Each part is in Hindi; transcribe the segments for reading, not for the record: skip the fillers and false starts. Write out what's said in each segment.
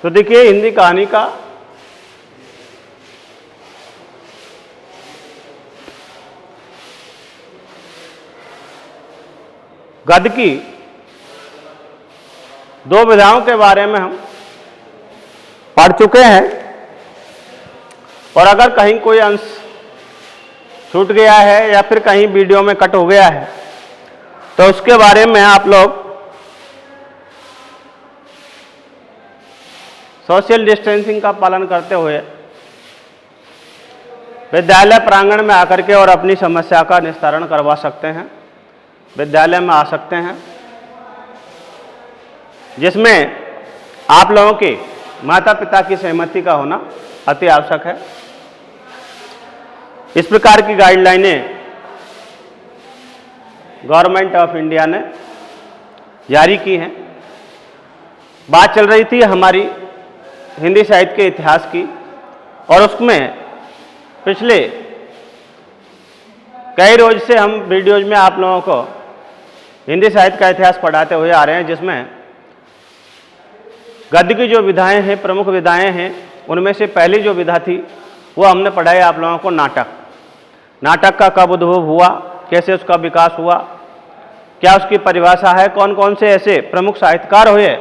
तो देखिए हिंदी कहानी का गद्य की दो विधाओं के बारे में हम पढ़ चुके हैं, और अगर कहीं कोई अंश छूट गया है या फिर कहीं वीडियो में कट हो गया है तो उसके बारे में आप लोग सोशल डिस्टेंसिंग का पालन करते हुए विद्यालय प्रांगण में आकर के और अपनी समस्या का निस्तारण करवा सकते हैं। विद्यालय में आ सकते हैं, जिसमें आप लोगों के माता पिता की सहमति का होना अति आवश्यक है। इस प्रकार की गाइडलाइनें गवर्नमेंट ऑफ इंडिया ने जारी की हैं। बात चल रही थी हमारी हिंदी साहित्य के इतिहास की, और उसमें पिछले कई रोज से हम वीडियोज में आप लोगों को हिंदी साहित्य का इतिहास पढ़ाते हुए आ रहे हैं, जिसमें गद्य की जो विधाएं हैं, प्रमुख विधाएं हैं, उनमें से पहली जो विधा थी वो हमने पढ़ाई आप लोगों को नाटक। नाटक का कब उद्भव हुआ, कैसे उसका विकास हुआ, क्या उसकी परिभाषा है, कौन कौन से ऐसे प्रमुख साहित्यकार हुए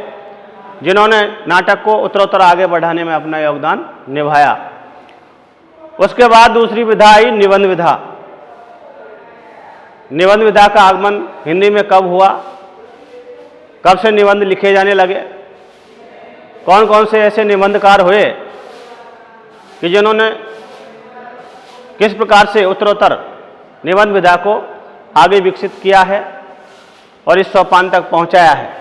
जिन्होंने नाटक को उत्तरोत्तर आगे बढ़ाने में अपना योगदान निभाया। उसके बाद दूसरी विधा आई निबंध विधा। निबंध विधा का आगमन हिंदी में कब हुआ, कब से निबंध लिखे जाने लगे, कौन कौन से ऐसे निबंधकार हुए कि जिन्होंने किस प्रकार से उत्तरोत्तर निबंध विधा को आगे विकसित किया है और इस सोपान तक पहुंचाया है।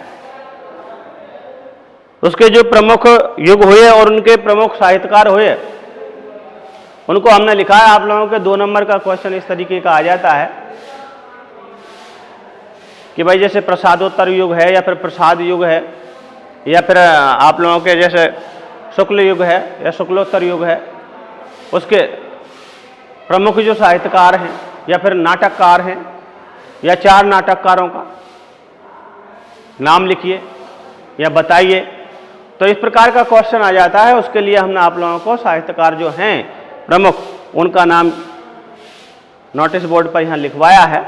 उसके जो प्रमुख युग हुए और उनके प्रमुख साहित्यकार हुए उनको हमने लिखा है। आप लोगों के 2 नंबर का क्वेश्चन इस तरीके का आ जाता है कि भाई जैसे प्रसादोत्तर युग है या फिर प्रसाद युग है, या फिर आप लोगों के जैसे शुक्ल युग है या शुक्लोत्तर युग है, उसके प्रमुख जो साहित्यकार हैं या फिर नाटककार हैं या 4 नाटककारों का नाम लिखिए या बताइए। तो इस प्रकार का क्वेश्चन आ जाता है। उसके लिए हमने आप लोगों को साहित्यकार जो हैं प्रमुख, उनका नाम नोटिस बोर्ड पर यहाँ लिखवाया है।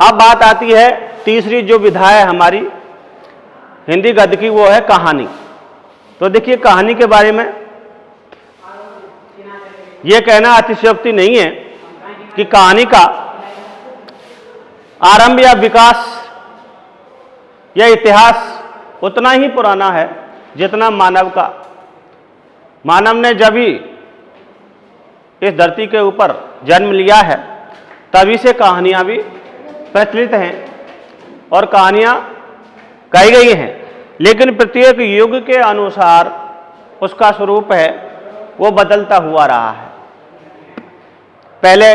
अब बात आती है तीसरी जो विधा है हमारी हिंदी गद्य की, वो है कहानी। तो देखिए कहानी के बारे में यह कहना अतिशयोक्ति नहीं है कि कहानी का आरंभ या विकास या इतिहास उतना ही पुराना है जितना मानव का। मानव ने जब ही इस धरती के ऊपर जन्म लिया है तभी से कहानियां भी प्रचलित हैं और कहानियां कही गई हैं, लेकिन प्रत्येक युग के अनुसार उसका स्वरूप है वो बदलता हुआ रहा है। पहले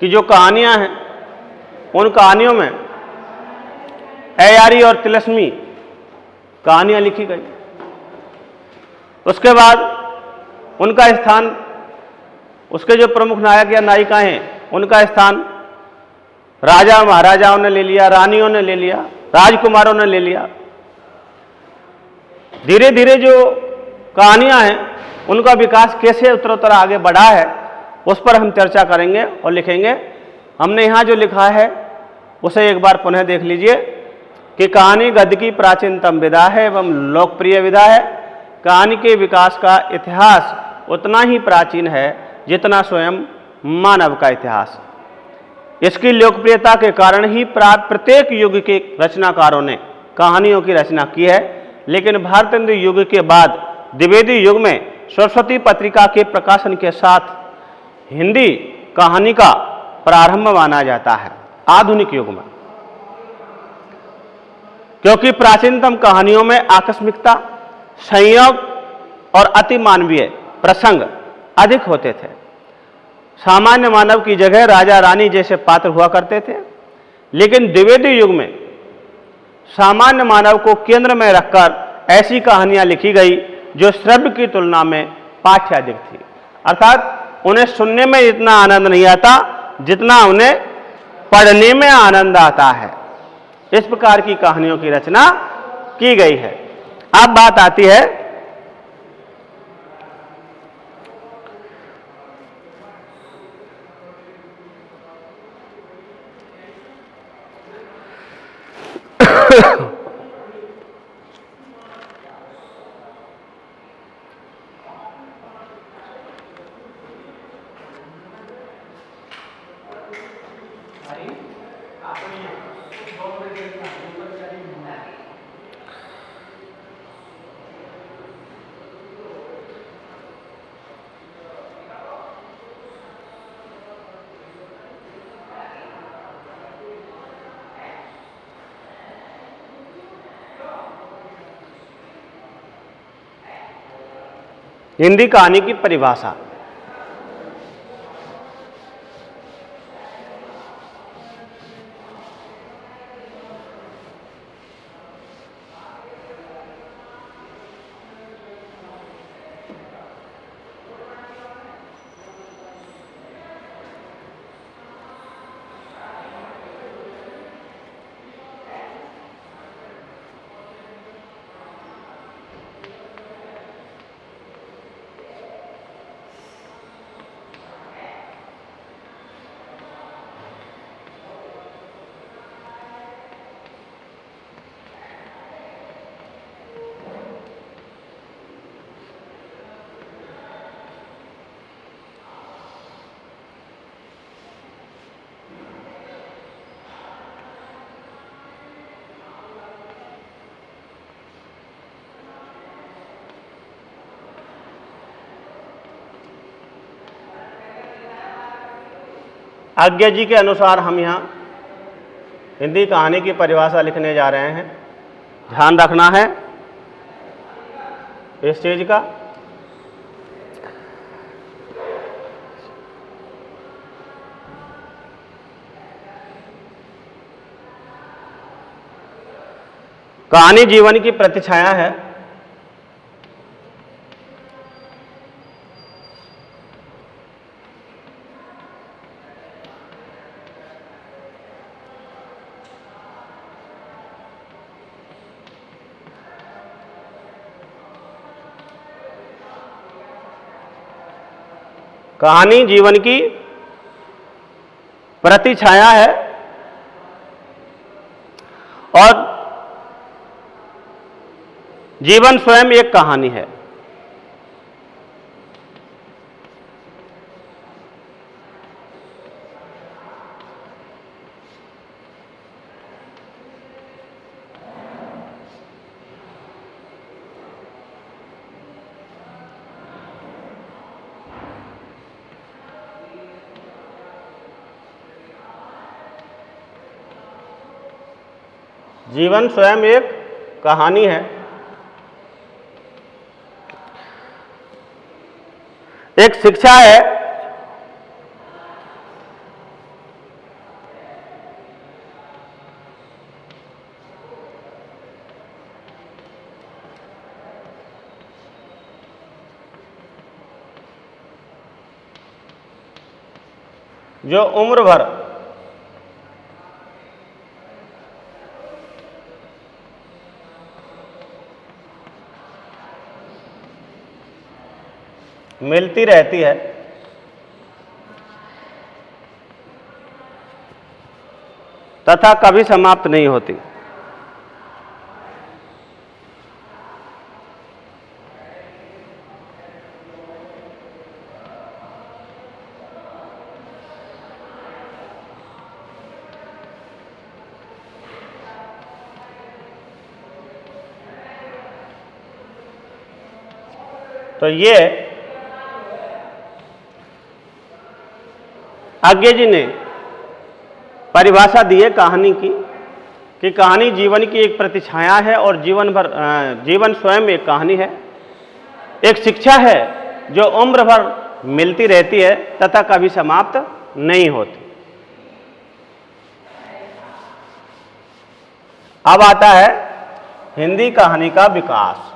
की जो कहानियां हैं उन कहानियों में अयारी और तिलस्मी कहानियां लिखी गई। उसके बाद उनका स्थान, उसके जो प्रमुख नायक या नायिका हैं उनका स्थान राजा महाराजाओं ने ले लिया, रानियों ने ले लिया, राजकुमारों ने ले लिया। धीरे धीरे जो कहानियां हैं उनका विकास कैसे उत्तरोत्तर आगे बढ़ा है उस पर हम चर्चा करेंगे और लिखेंगे। हमने यहाँ जो लिखा है उसे एक बार पुनः देख लीजिए कि कहानी गद्य की प्राचीनतम विधा है एवं लोकप्रिय विधा है। कहानी के विकास का इतिहास उतना ही प्राचीन है जितना स्वयं मानव का इतिहास। इसकी लोकप्रियता के कारण ही प्रत्येक युग के रचनाकारों ने कहानियों की रचना की है, लेकिन भारतेंदु युग के बाद द्विवेदी युग में सरस्वती पत्रिका के प्रकाशन के साथ हिंदी कहानी का प्रारंभ माना जाता है आधुनिक युग में, क्योंकि प्राचीनतम कहानियों में आकस्मिकता, संयोग और अति मानवीय प्रसंग अधिक होते थे। सामान्य मानव की जगह राजा रानी जैसे पात्र हुआ करते थे, लेकिन द्विवेदी युग में सामान्य मानव को केंद्र में रखकर ऐसी कहानियां लिखी गई जो श्रव्य की तुलना में पाठ्य अधिक थी। अर्थात उन्हें सुनने में इतना आनंद नहीं आता जितना उन्हें पढ़ने में आनंद आता है। इस प्रकार की कहानियों की रचना की गई है। अब बात आती है हिंदी कहानी की परिभाषा। आज्ञा जी के अनुसार हम यहाँ हिंदी कहानी की परिभाषा लिखने जा रहे हैं। ध्यान रखना है इस चीज का। कहानी जीवन की प्रतिछाया है। कहानी जीवन की प्रतिछाया है और जीवन स्वयं एक कहानी है। जीवन स्वयं एक कहानी है। एक शिक्षा है जो उम्र भर मिलती रहती है तथा कभी समाप्त नहीं होती। तो ये आज्ञा जी ने परिभाषा दी है कहानी की कि कहानी जीवन की एक प्रतिछाया है और जीवन स्वयं एक कहानी है। एक शिक्षा है जो उम्र भर मिलती रहती है तथा कभी समाप्त नहीं होती। अब आता है हिंदी कहानी का विकास।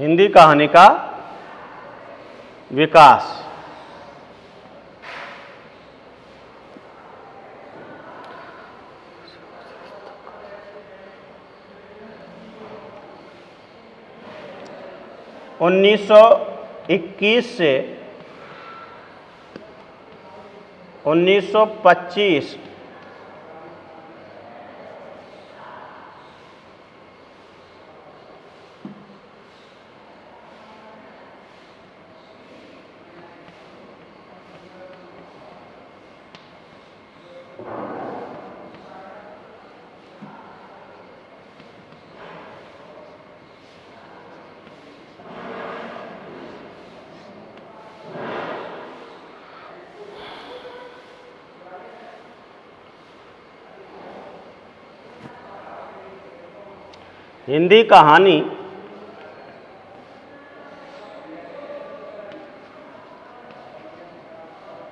हिंदी कहानी का विकास। उन्नीस सौ 21 से 1925 हिंदी कहानी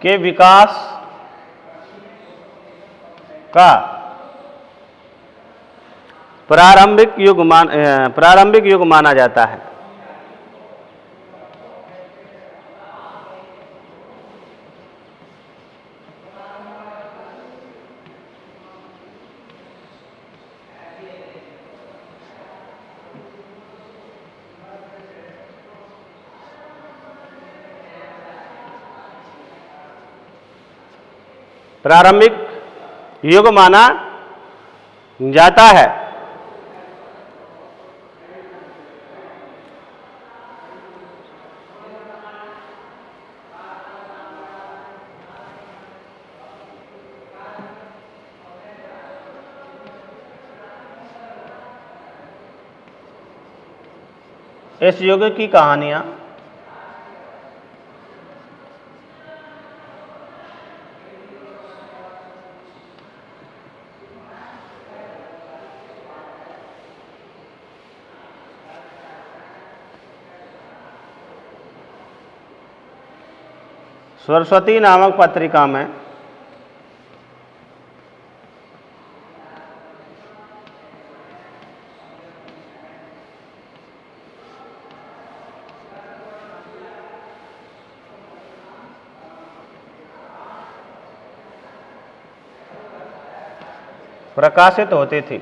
के विकास का प्रारंभिक युग माना जाता है। प्रारंभिक युग माना जाता है। इस युग की कहानियां सरस्वती नामक पत्रिका में प्रकाशित होती थी।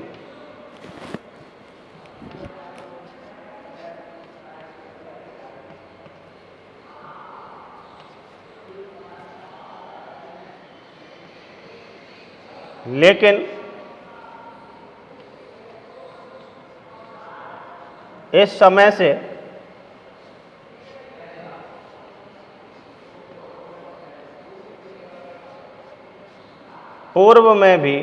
लेकिन इस समय से पूर्व में भी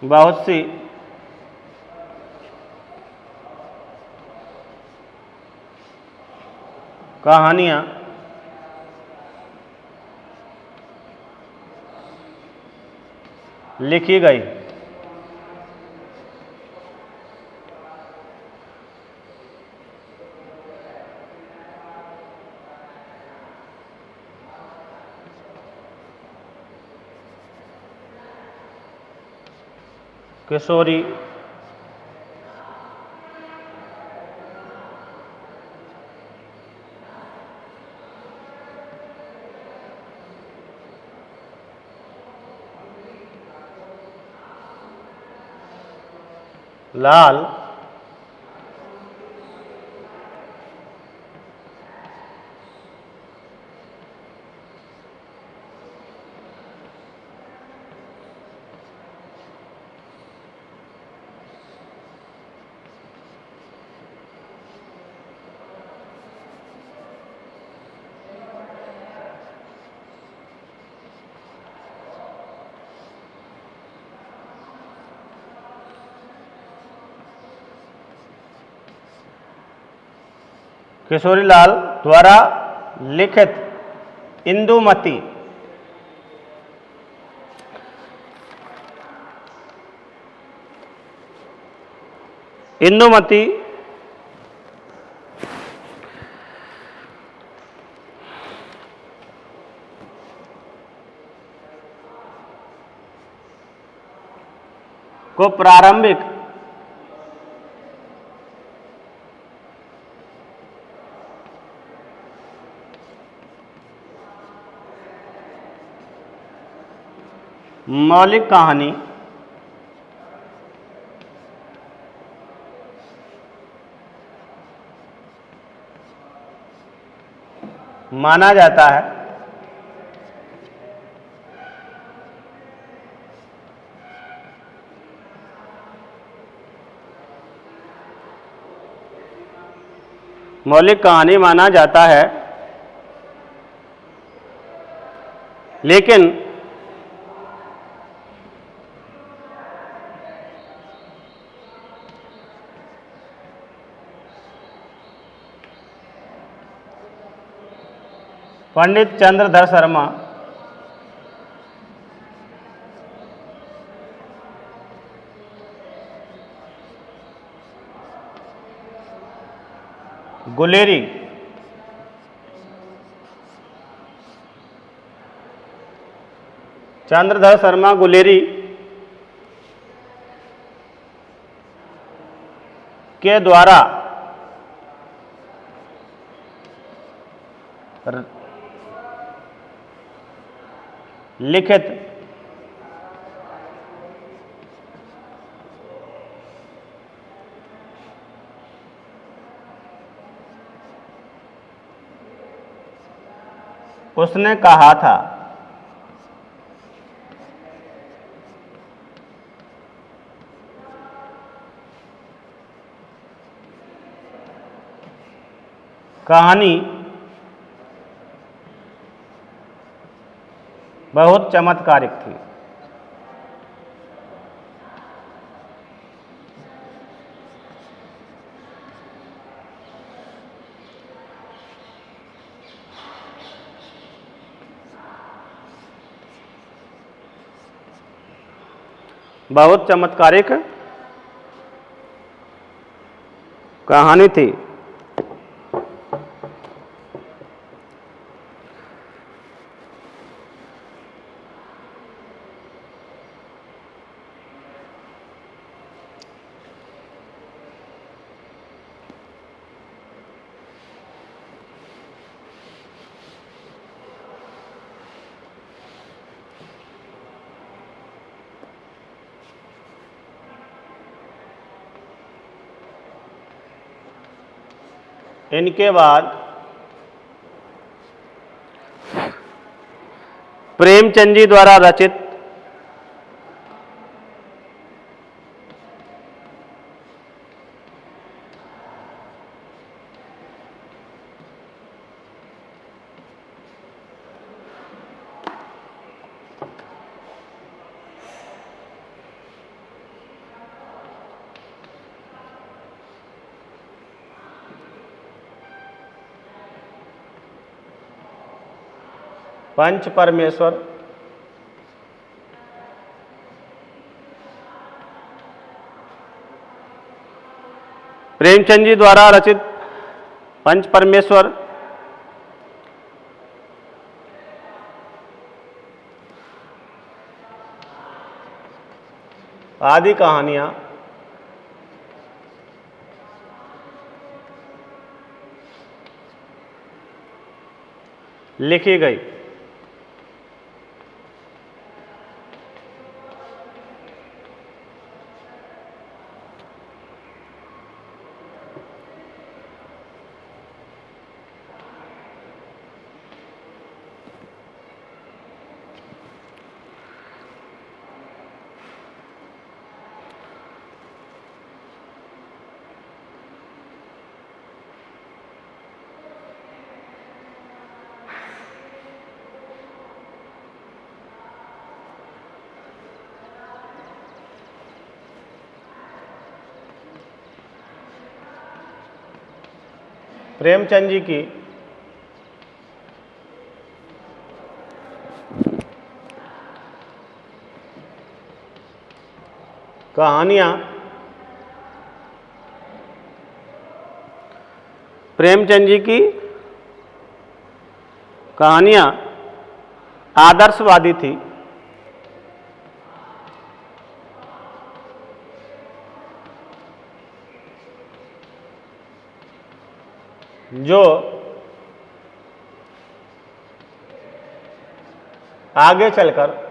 बहुत सी कहानियां लिखी गई। किशोरी, लाल, किशोरीलाल द्वारा लिखित इंदुमती इंदुमती को प्रारंभिक मौलिक कहानी माना जाता है। मौलिक कहानी माना जाता है, लेकिन पंडित चंद्रधर शर्मा गुलेरी चंद्रधर शर्मा गुलेरी के द्वारा लिखित उसने कहा था। कहानी बहुत चमत्कारिक थी। बहुत चमत्कारिक कहानी थी। इनके बाद प्रेमचंद जी द्वारा रचित पंच परमेश्वर प्रेमचंद जी द्वारा रचित पंच परमेश्वर आदि कहानियां लिखी गई। प्रेमचंद जी की कहानियाँ प्रेमचंद जी की कहानियाँ आदर्शवादी थी। जो आगे चलकर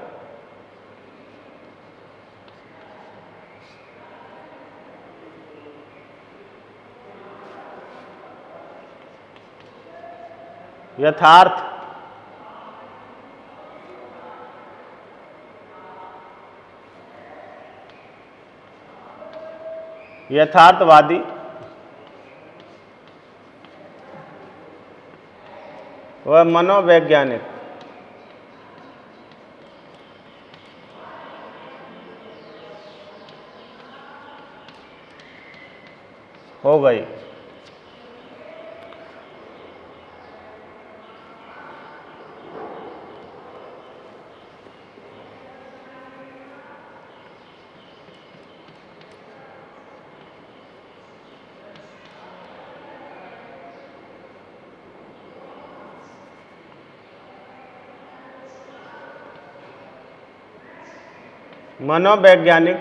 यथार्थवादी व मनोवैज्ञानिक हो गई। मनोवैज्ञानिक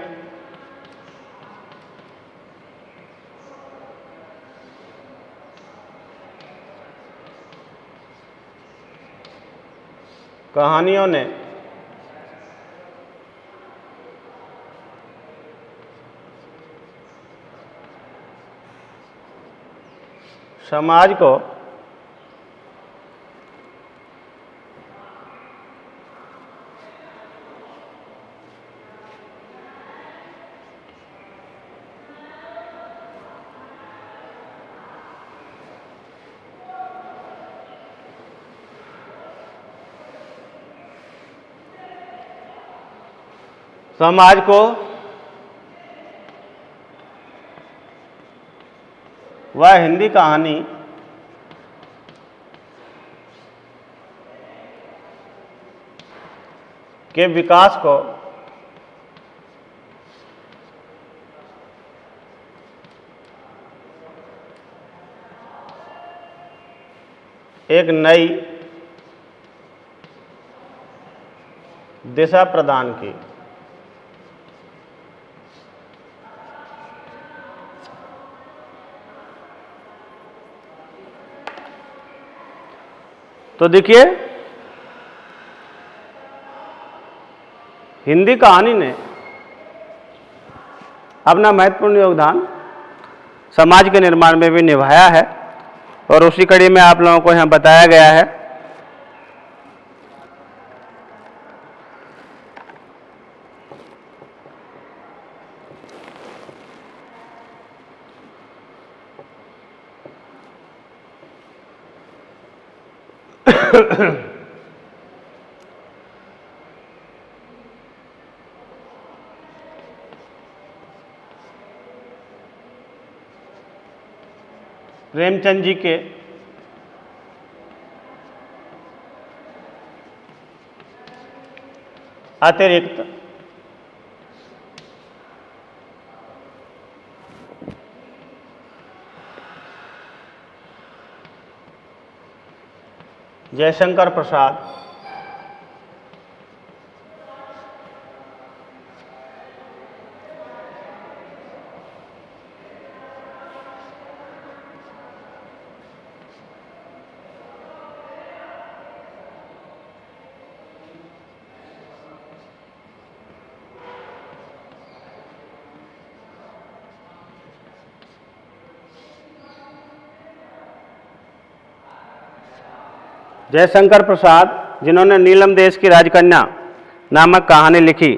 कहानियों ने समाज को वह हिंदी कहानी के विकास को एक नई दिशा प्रदान की। तो देखिए, हिंदी कहानी ने अपना महत्वपूर्ण योगदान समाज के निर्माण में भी निभाया है और उसी कड़ी में आप लोगों को यहाँ बताया गया है। प्रेमचंद जी के अतिरिक्त जयशंकर प्रसाद, जयशंकर प्रसाद जिन्होंने नीलम देश की राजकन्या नामक कहानी लिखी,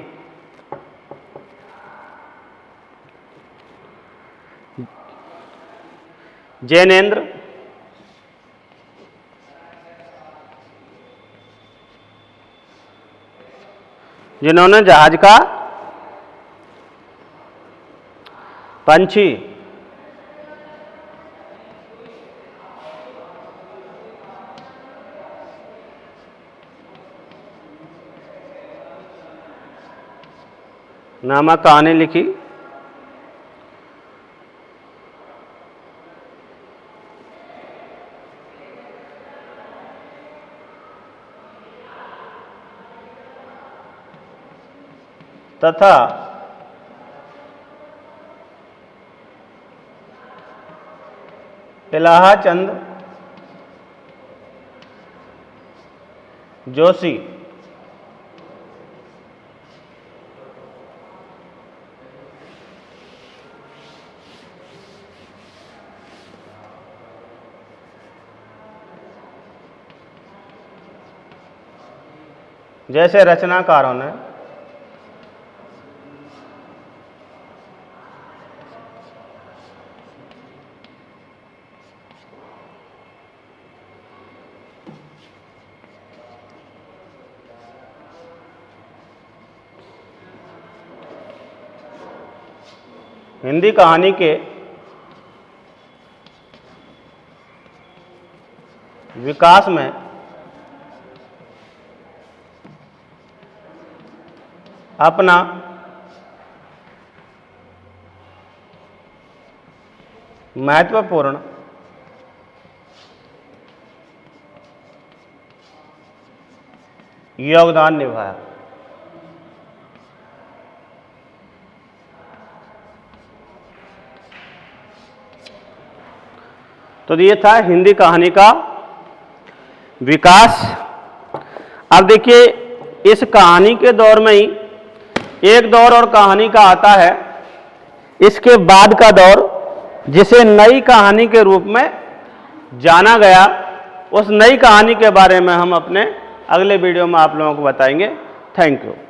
जैनेन्द्र जिन्होंने जहाज का पंछी नामक कहानी लिखी। तथा इलाहाचंद जोशी जैसे रचनाकारों ने हिंदी कहानी के विकास में अपना महत्वपूर्ण योगदान निभाया। तो ये था हिंदी कहानी का विकास। अब देखिए, इस कहानी के दौर में ही एक दौर और कहानी का आता है, इसके बाद का दौर, जिसे नई कहानी के रूप में जाना गया। उस नई कहानी के बारे में हम अपने अगले वीडियो में आप लोगों को बताएंगे। Thank you.